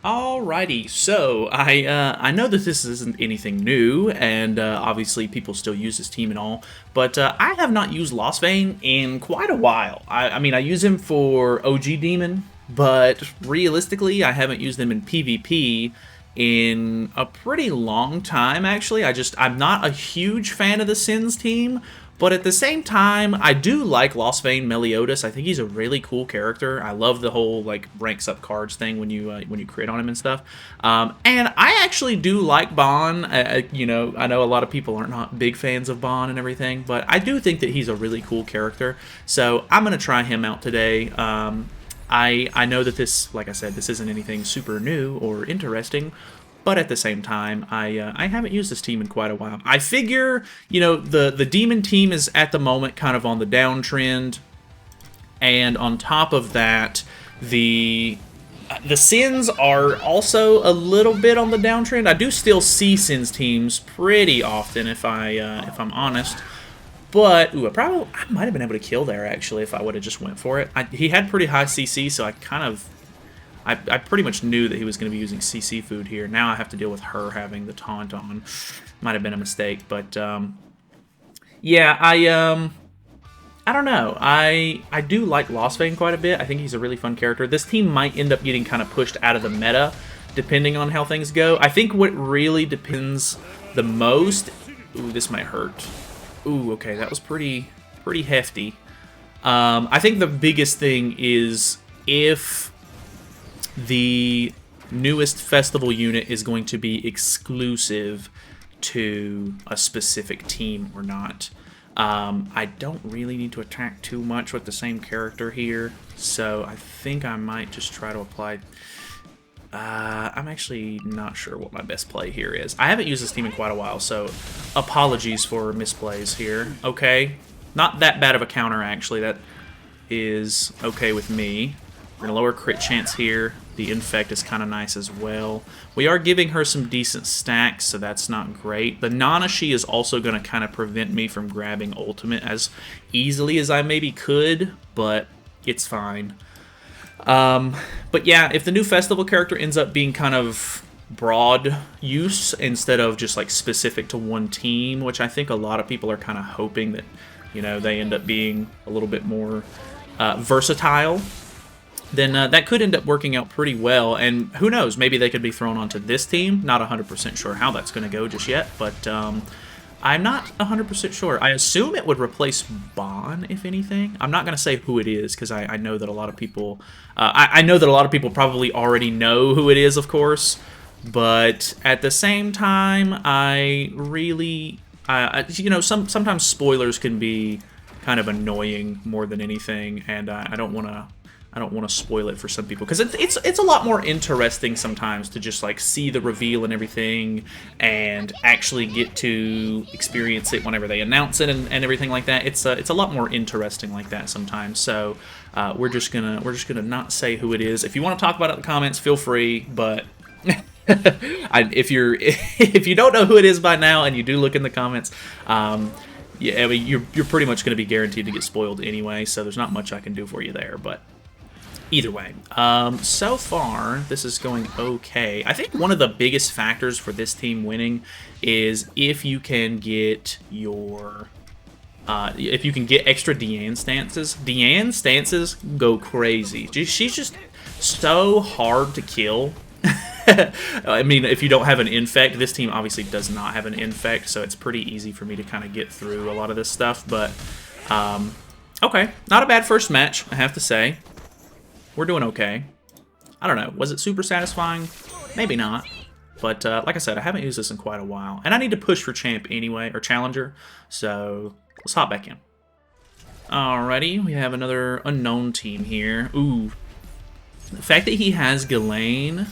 Alrighty, so I know that this isn't anything new, and obviously people still use this team and all, but I have not used Lostvayne in quite a while. I mean, I use him for OG Demon, but realistically, I haven't used him in PvP in a pretty long time, actually. I'm not a huge fan of the Sins team, but at the same time, I do like Lostvayne Meliodas. I think he's a really cool character. I love the whole like ranks up cards thing when you crit on him and stuff. And I actually do like Bon. I know a lot of people aren't not big fans of Bon and everything, but I do think that he's a really cool character. So I'm gonna try him out today. I know that this, like I said, this isn't anything super new or interesting, but at the same time, I haven't used this team in quite a while. I figure, the Demon team is at the moment kind of on the downtrend, and on top of that, the Sins are also a little bit on the downtrend. I do still see Sins teams pretty often, if I'm honest. But I might have been able to kill there actually if I would have just went for it. He had pretty high CC, so I pretty much knew that he was going to be using CC food here. Now I have to deal with her having the taunt on. Might have been a mistake, but yeah, I don't know. I do like Lostvayne quite a bit. I think he's a really fun character. This team might end up getting kind of pushed out of the meta, depending on how things go. I think what really depends the most. Ooh, this might hurt. Ooh, okay, that was pretty hefty. I think the biggest thing is if the newest festival unit is going to be exclusive to a specific team or not. I don't really need to attack too much with the same character here, so I think I might just try to apply... I'm actually not sure what my best play here is. I haven't used this team in quite a while, so apologies for misplays here. Okay, not that bad of a counter, actually. That is okay with me. We're going to lower crit chance here. The infect is kind of nice as well. We are giving her some decent stacks, so that's not great. The Nanashi is also going to kind of prevent me from grabbing ultimate as easily as I maybe could, but it's fine. But yeah, if the new festival character ends up being kind of broad use instead of just like specific to one team, which I think a lot of people are kind of hoping that, they end up being a little bit more versatile, then that could end up working out pretty well. And who knows, maybe they could be thrown onto this team. Not 100% sure how that's going to go just yet, but I'm not 100% sure. I assume it would replace Bon, if anything. I'm not going to say who it is, because I know that a lot of people... I know that a lot of people probably already know who it is, of course. But at the same time, I really... sometimes spoilers can be kind of annoying more than anything, and I don't want to spoil it for some people, because it's a lot more interesting sometimes to just like see the reveal and everything and actually get to experience it whenever they announce it and everything like that. It's a lot more interesting like that sometimes. So we're just gonna not say who it is. If you want to talk about it in the comments, feel free, but if you don't know who it is by now and you do look in the comments, yeah, I mean, you're pretty much going to be guaranteed to get spoiled anyway, so there's not much I can do for you there, but either way, so far, this is going okay. I think one of the biggest factors for this team winning is if you can get your... if you can get extra Deanne stances. Deanne stances go crazy. She's just so hard to kill. I mean, if you don't have an infect, this team obviously does not have an infect, so it's pretty easy for me to kind of get through a lot of this stuff, but okay, not a bad first match, I have to say. We're doing okay. I don't know, was it super satisfying? Maybe not, but like I said, I haven't used this in quite a while, and I need to push for champ anyway, or challenger, so let's hop back in. Alrighty, we have another unknown team here. Ooh, the fact that he has Ghislaine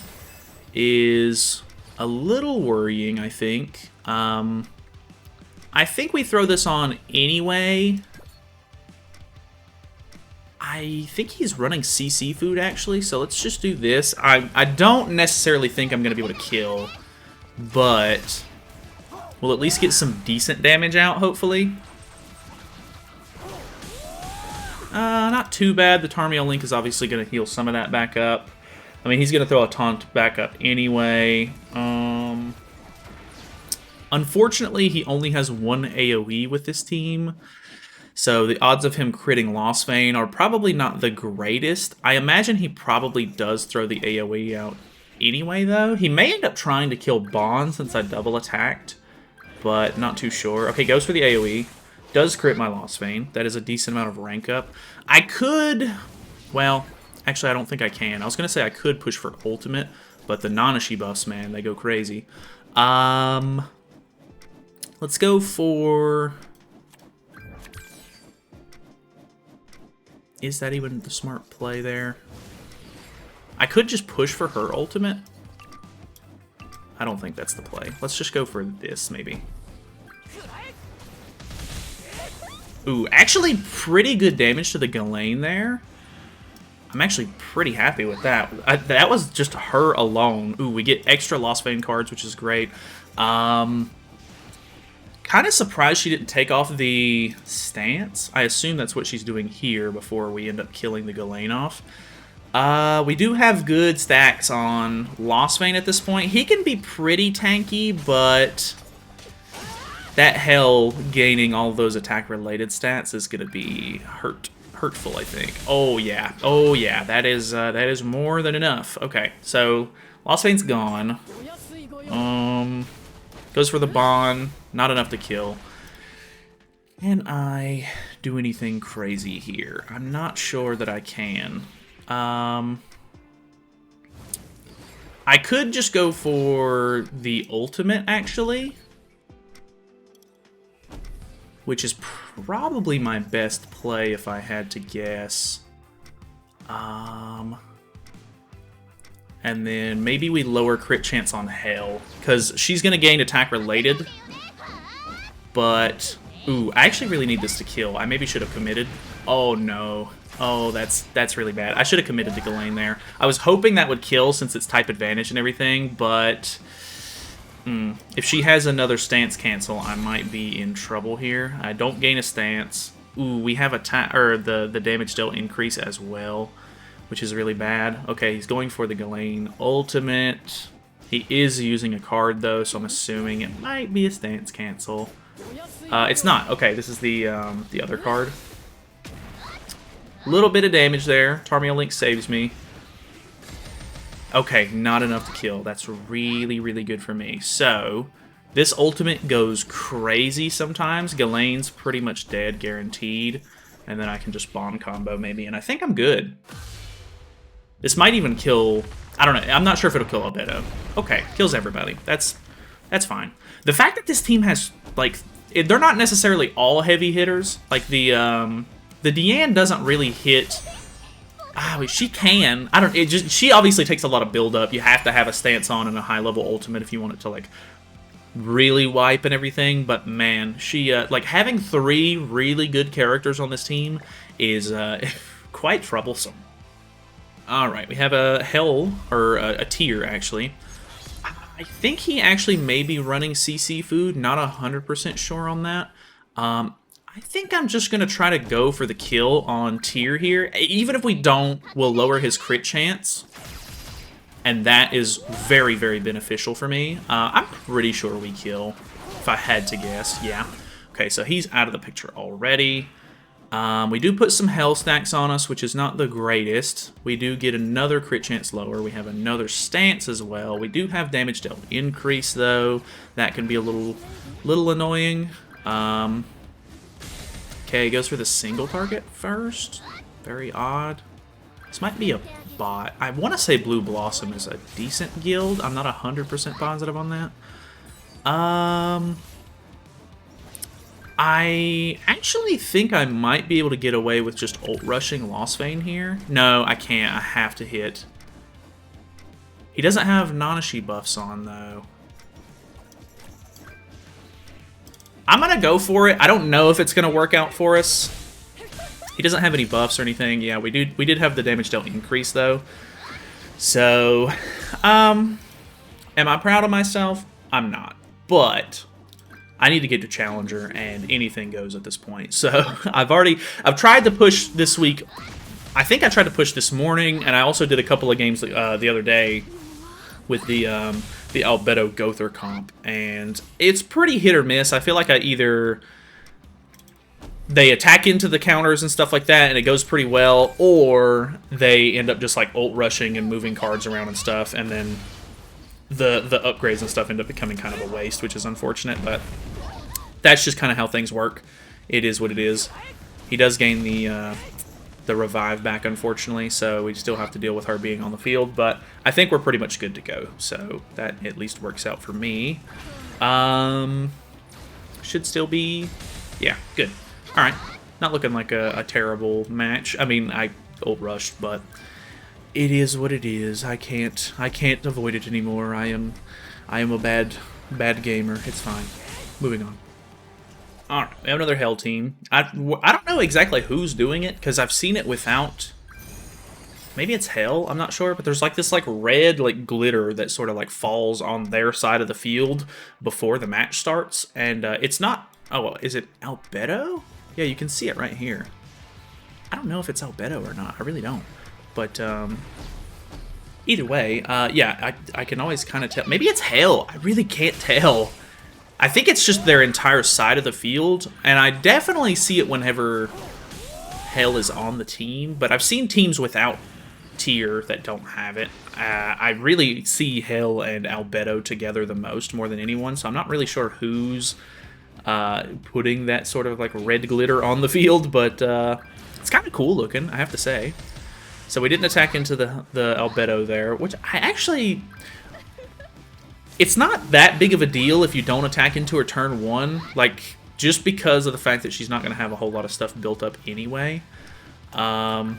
is a little worrying, I think. I think we throw this on anyway. I think he's running CC food, actually, so let's just do this. I don't necessarily think I'm going to be able to kill, but we'll at least get some decent damage out, hopefully. Not too bad. The Tarmiel Link is obviously going to heal some of that back up. I mean, he's going to throw a taunt back up anyway. Unfortunately, he only has one AoE with this team. So the odds of him critting Lostvayne are probably not the greatest. I imagine he probably does throw the AoE out anyway, though. He may end up trying to kill Bond since I double attacked, but not too sure. Okay, goes for the AoE. Does crit my Lostvayne. That is a decent amount of rank up. I could... Well, actually, I don't think I can. I was going to say I could push for ultimate, but the Nanashi buffs, man, they go crazy. Let's go for... Is that even the smart play there? I could just push for her ultimate. I don't think that's the play. Let's just go for this, maybe. Ooh, actually pretty good damage to the Ghislaine there. I'm actually pretty happy with that. That was just her alone. Ooh, we get extra Lostvayne cards, which is great. Kind of surprised she didn't take off the stance. I assume that's what she's doing here before we end up killing the Ghislaine off. We do have good stacks on Lostvayne at this point. He can be pretty tanky, but that hell gaining all those attack-related stats is going to be hurtful, I think. Oh yeah, oh yeah, that is more than enough. Okay, so Lostvayne's gone. Goes for the Bond, not enough to kill. Can I do anything crazy here? I'm not sure that I can. I could just go for the ultimate, actually. Which is probably my best play if I had to guess. And then maybe we lower crit chance on Hell, because she's going to gain attack related. But, ooh, I actually really need this to kill. I maybe should have committed. Oh no. Oh, that's really bad. I should have committed to Ghislaine there. I was hoping that would kill since it's type advantage and everything, but if she has another stance cancel, I might be in trouble here. I don't gain a stance. Ooh, we have the damage dealt increase as well, which is really bad. Okay, he's going for the Ghislaine ultimate. He is using a card though, so I'm assuming it might be a stance cancel. It's not. Okay, this is the other card. Little bit of damage there. Tarmiel Link saves me. Okay, not enough to kill. That's really, really good for me. So, this ultimate goes crazy sometimes. Ghislaine's pretty much dead, guaranteed. And then I can just Bond combo maybe, and I think I'm good. This might even kill... I don't know. I'm not sure if it'll kill Albedo. Okay, kills everybody. That's fine. The fact that this team has, like... They're not necessarily all heavy hitters. Like, the Deanne doesn't really hit... she can. I don't... She obviously takes a lot of build-up. You have to have a stance on and a high-level ultimate if you want it to, like, really wipe and everything. But, man, she... like, having 3 really good characters on this team is quite troublesome. Alright, we have a Hell, or a Tier, actually. I think he actually may be running CC food. Not 100% sure on that. I think I'm just going to try to go for the kill on Tier here. Even if we don't, we'll lower his crit chance. And that is very, very beneficial for me. I'm pretty sure we kill, if I had to guess. Yeah. Okay, so he's out of the picture already. We do put some Hell stacks on us, which is not the greatest. We do get another crit chance lower. We have another stance as well. We do have damage dealt increase, though. That can be a little annoying. Okay, goes for the single target first. Very odd. This might be a bot. I want to say Blue Blossom is a decent guild. I'm not 100% positive on that. I actually think I might be able to get away with just ult rushing Lostvayne here. No, I can't. I have to hit. He doesn't have Nanashi buffs on, though. I'm going to go for it. I don't know if it's going to work out for us. He doesn't have any buffs or anything. Yeah, we did have the damage dealt increase, though. So, am I proud of myself? I'm not. But I need to get to Challenger, and anything goes at this point. So, I've tried to push this week I think I tried to push this morning, and I also did a couple of games the other day with the Albedo Gother comp, and it's pretty hit or miss. I feel like they attack into the counters and stuff like that, and it goes pretty well, or they end up just like ult rushing and moving cards around and stuff, and then the upgrades and stuff end up becoming kind of a waste, which is unfortunate, but that's just kind of how things work. It is what it is. He does gain the revive back, unfortunately, so we still have to deal with her being on the field, but I think we're pretty much good to go, so that at least works out for me. Should still be, yeah, good. Alright, not looking like a terrible match. I mean, I ult rushed, but it is what it is. I can't avoid it anymore. I am a bad gamer. It's fine. Moving on. Alright, we have another Hell team. I don't know exactly who's doing it, because I've seen it without... Maybe it's Hell, I'm not sure, but there's like this like red like glitter that sort of like falls on their side of the field before the match starts, and it's not... Oh, well, is it Albedo? Yeah, you can see it right here. I don't know if it's Albedo or not, I really don't. But, either way, yeah, I can always kind of tell. Maybe it's Hell, I really can't tell. I think it's just their entire side of the field, and I definitely see it whenever Hell is on the team, but I've seen teams without tier that don't have it. I really see Hell and Albedo together the most, more than anyone, so I'm not really sure who's putting that sort of like red glitter on the field, but it's kind of cool looking, I have to say. So we didn't attack into the Albedo there, which I actually... It's not that big of a deal if you don't attack into her turn 1, like, just because of the fact that she's not going to have a whole lot of stuff built up anyway. Man,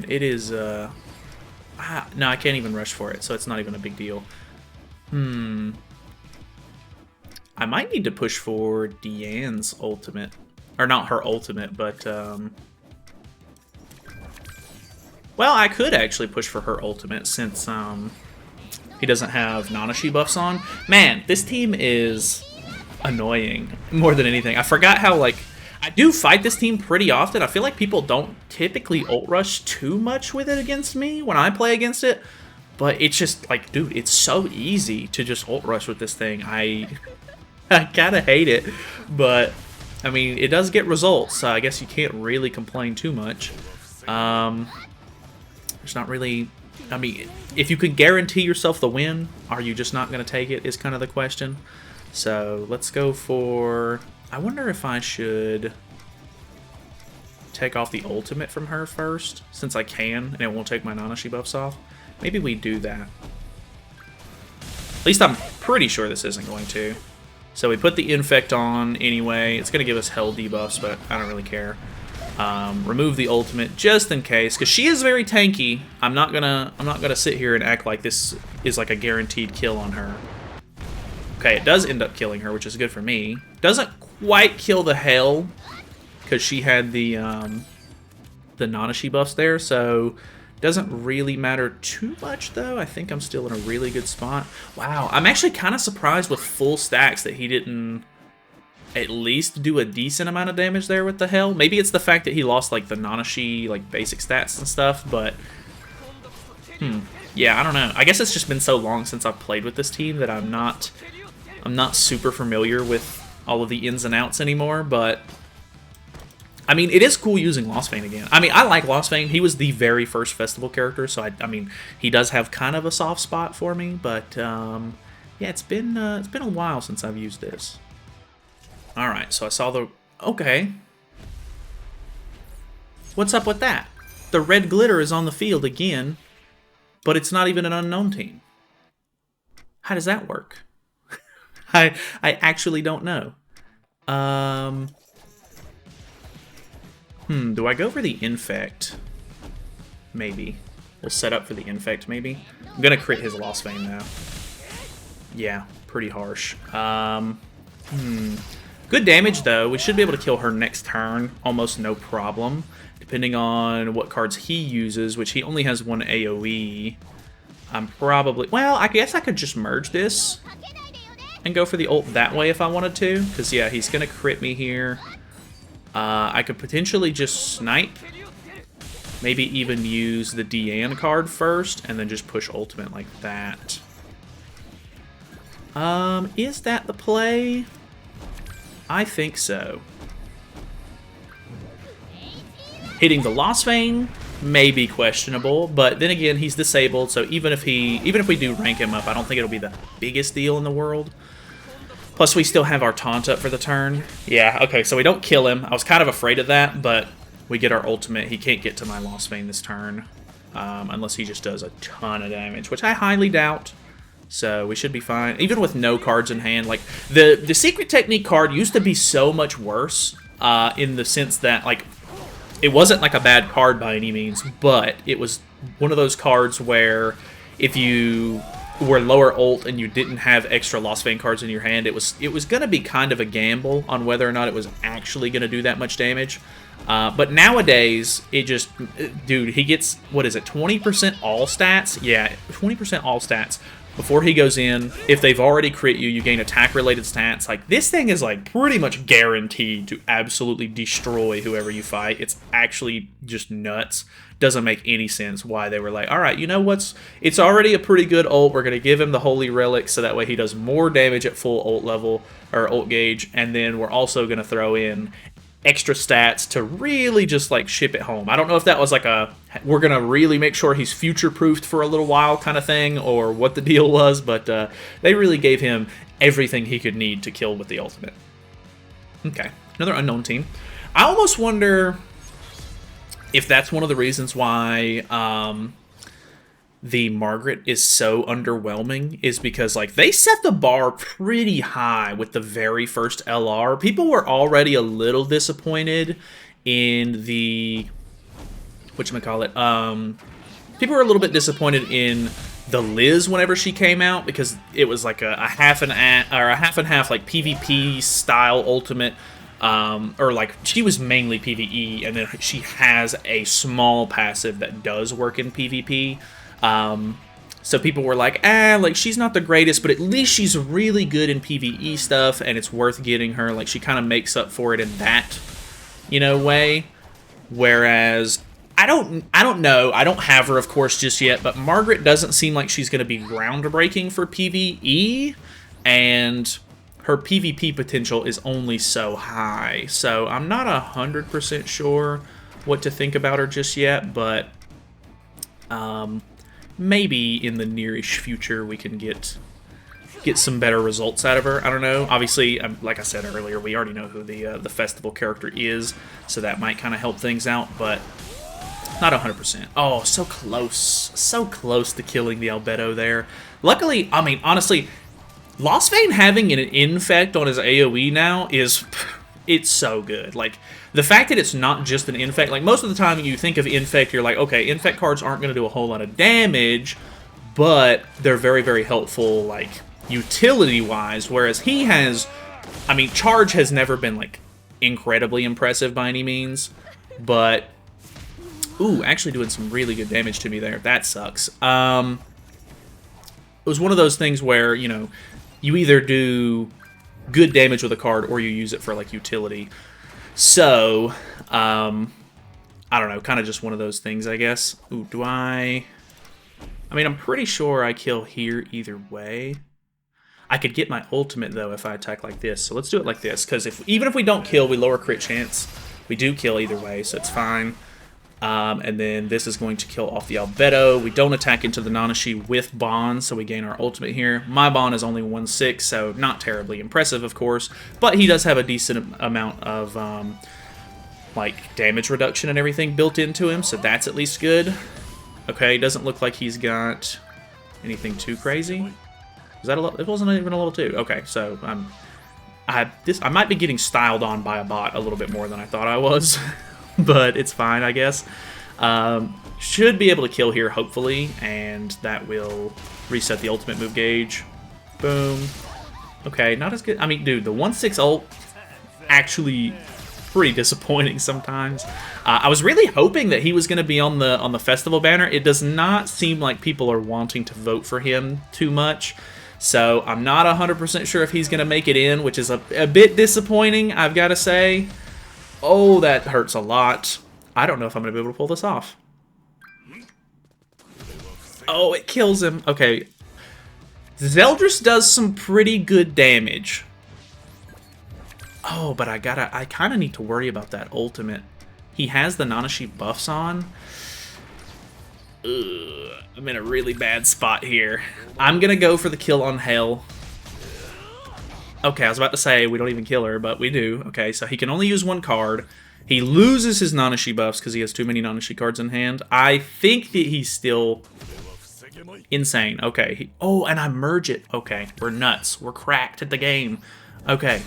it is, no, I can't even rush for it, so it's not even a big deal. I might need to push for Deanne's ultimate. Or not her ultimate, but, well, I could actually push for her ultimate since, he doesn't have Nanashi buffs on. Man, this team is annoying more than anything. I forgot how, like, I do fight this team pretty often. I feel like people don't typically ult rush too much with it against me when I play against it. But it's just, like, dude, it's so easy to just ult rush with this thing. I kind of hate it. But, I mean, it does get results, so I guess you can't really complain too much. There's not really... I mean, if you can guarantee yourself the win, are you just not going to take it is kind of the question. So let's go for... I wonder if I should take off the ultimate from her first, since I can, and it won't take my Nanashi buffs off. Maybe we do that. At least I'm pretty sure this isn't going to. So we put the Infect on anyway. It's going to give us Hell debuffs, but I don't really care. Remove the ultimate just in case, because she is very tanky. I'm not gonna sit here and act like this is like a guaranteed kill on her. Okay, it does end up killing her, which is good for me. Doesn't quite kill the Hell because she had the Nanashi buffs there, so doesn't really matter too much though. I think I'm still in a really good spot. Wow, I'm actually kind of surprised with full stacks that he didn't at least do a decent amount of damage there with the Hell. Maybe it's the fact that he lost like the Nanashi like basic stats and stuff, but yeah, I don't know. I guess it's just been so long since I've played with this team that I'm not super familiar with all of the ins and outs anymore, but I mean, it is cool using Lostvayne again. I mean, I like Lostvayne. He was the very first festival character, so I mean, he does have kind of a soft spot for me, but yeah, it's been a while since I've used this. Alright, so I saw the... Okay. What's up with that? The red glitter is on the field again, but it's not even an unknown team. How does that work? I actually don't know. Do I go for the Infect? Maybe. We'll set up for the Infect, maybe. I'm gonna crit his Lostvayne now. Yeah, pretty harsh. Good damage, though. We should be able to kill her next turn, almost no problem, depending on what cards he uses, which he only has one AoE. I'm probably... Well, I guess I could just merge this and go for the ult that way if I wanted to, because, yeah, he's going to crit me here. I could potentially just snipe Maybe even use the Deanne card first, and then just push ultimate like that. Is that the play? I think so. Hitting the Lostvayne may be questionable, but then again, he's disabled, so even if we do rank him up, I don't think it'll be the biggest deal in the world. Plus, we still have our taunt up for the turn. Yeah, okay, so we don't kill him. I was kind of afraid of that, but we get our ultimate. He can't get to my Lostvayne this turn, unless he just does a ton of damage, which I highly doubt. So we should be fine, even with no cards in hand. Like the secret technique card used to be so much worse, in the sense that like it wasn't like a bad card by any means, but it was one of those cards where if you were lower ult and you didn't have extra Lostvayne cards in your hand, it was going to be kind of a gamble on whether or not it was actually going to do that much damage. But nowadays, it just, dude, he gets, what is it, 20% all stats? Yeah, 20% all stats before he goes in. If they've already crit you, you gain attack-related stats. Like, this thing is, like, pretty much guaranteed to absolutely destroy whoever you fight. It's actually just nuts. Doesn't make any sense why they were like, all right, you know what's, it's already a pretty good ult. We're going to give him the Holy Relic so that way he does more damage at full ult level, or ult gauge, and then we're also going to throw in extra stats to really just like ship it home. I don't know if that was like a, we're gonna really make sure he's future-proofed for a little while kind of thing, or what the deal was, but they really gave him everything he could need to kill with the ultimate. Okay, another unknown team. I almost wonder if that's one of the reasons why the Margaret is so underwhelming, is because like they set the bar pretty high with the very first LR. People were already a little disappointed in the whatchamacallit. People were a little bit disappointed in the Liz whenever she came out, because it was like a half and half like PvP style ultimate. Or like she was mainly PvE, and then she has a small passive that does work in PvP. So people were like, like she's not the greatest, but at least she's really good in PvE stuff, and it's worth getting her. Like she kind of makes up for it in that, way. Whereas I don't know. I don't have her, of course, just yet, but Margaret doesn't seem like she's going to be groundbreaking for PvE, and her PvP potential is only so high. So I'm not 100% sure what to think about her just yet, but maybe in the nearish future we can get some better results out of her. I don't know. Obviously, like I said earlier, we already know who the festival character is, so that might kind of help things out, but not 100%. Oh, so close to killing the Albedo there. Luckily, I mean, honestly, Lostvayne having an infect on his AoE now it's so good. Like, the fact that it's not just an infect, like most of the time you think of infect, you're like, okay, infect cards aren't going to do a whole lot of damage, but they're very, very helpful, like, utility-wise, whereas he has, I mean, charge has never been, like, incredibly impressive by any means, but, ooh, actually doing some really good damage to me there. That sucks. It was one of those things where, you either do good damage with a card or you use it for, like, utility. So, I don't know, kind of just one of those things, I guess. Ooh, I mean, I'm pretty sure I kill here either way. I could get my ultimate, though, if I attack like this. So let's do it like this, because even if we don't kill, we lower crit chance. We do kill either way, so it's fine. And then this is going to kill off the Albedo. We don't attack into the Nanashi with Bond, so we gain our ultimate here. My Bond is only 1/6, so not terribly impressive, of course. But he does have a decent amount of, like, damage reduction and everything built into him, so that's at least good. Okay, doesn't look like he's got anything too crazy. Is that a level? It wasn't even a level 2. Okay, so I might be getting styled on by a bot a little bit more than I thought I was. But it's fine, I guess. Should be able to kill here, hopefully, and that will reset the ultimate move gauge. Boom. Okay, not as good. I mean, dude, the 1/6 ult, actually pretty disappointing sometimes. I was really hoping that he was going to be on the festival banner. It does not seem like people are wanting to vote for him too much. So I'm not 100% sure if he's going to make it in, which is a bit disappointing, I've got to say. Oh, that hurts a lot. I don't know if I'm going to be able to pull this off. Oh, it kills him. Okay. Zeldris does some pretty good damage. Oh, but I kind of need to worry about that ultimate. He has the Nanashi buffs on. Ugh, I'm in a really bad spot here. I'm gonna go for the kill on Hell. Okay, I was about to say we don't even kill her, but we do. Okay, so he can only use one card. He loses his Nanashi buffs because he has too many Nanashi cards in hand. I think that he's still insane. Okay. Oh, and I merge it. Okay, we're nuts. We're cracked at the game. Okay.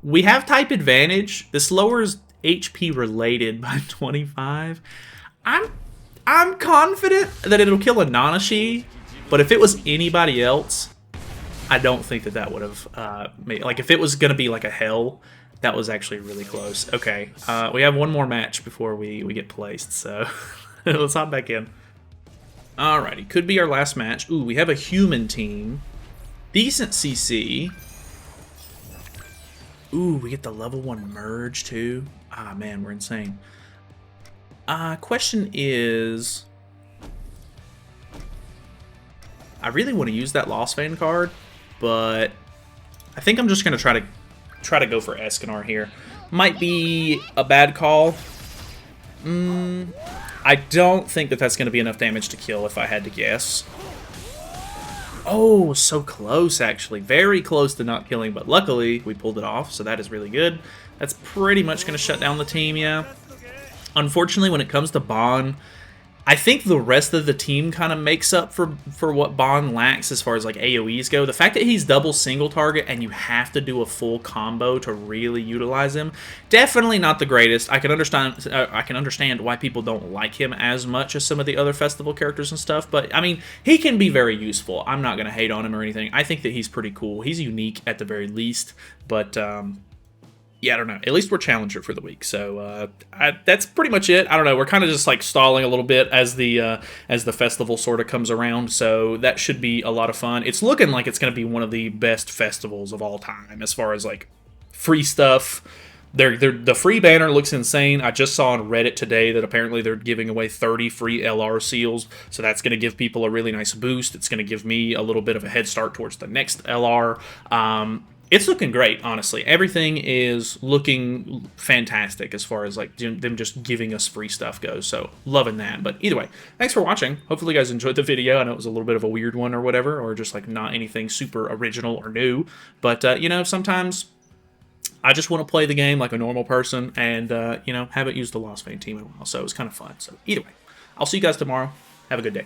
We have type advantage. This lowers HP related by 25. I'm confident that it'll kill a Nanashi, but if it was anybody else, I don't think that that would have made... Like, if it was going to be like a Hell, that was actually really close. Okay, we have one more match before we get placed, so let's hop back in. Alrighty, could be our last match. Ooh, we have a human team. Decent CC. Ooh, we get the level 1 merge, too. Ah, man, we're insane. Question is... I really want to use that Lostvayne card, but I think I'm just going to try to go for Escanor here. Might be a bad call. I don't think that that's going to be enough damage to kill if I had to guess. Oh, so close, actually. Very close to not killing, but luckily we pulled it off, so that is really good. That's pretty much going to shut down the team, yeah. Unfortunately, when it comes to Bon, I think the rest of the team kind of makes up for what Bon lacks as far as like AoEs go. The fact that he's double single target and you have to do a full combo to really utilize him, definitely not the greatest. I can understand why people don't like him as much as some of the other festival characters and stuff, but I mean, he can be very useful. I'm not going to hate on him or anything. I think that he's pretty cool. He's unique at the very least, but yeah, I don't know. At least we're challenger for the week, so that's pretty much it. I don't know. We're kind of just like stalling a little bit as the festival sort of comes around, so that should be a lot of fun. It's looking like it's going to be one of the best festivals of all time as far as like free stuff. The free banner looks insane. I just saw on Reddit today that apparently they're giving away 30 free LR seals, so that's going to give people a really nice boost. It's going to give me a little bit of a head start towards the next LR. It's looking great, honestly. Everything is looking fantastic as far as like them just giving us free stuff goes. So loving that. But either way, thanks for watching. Hopefully you guys enjoyed the video. I know it was a little bit of a weird one or whatever, or just like not anything super original or new. But you know, sometimes I just want to play the game like a normal person, and you know, haven't used the Lostvayne team in a while, so it was kind of fun. So either way, I'll see you guys tomorrow. Have a good day.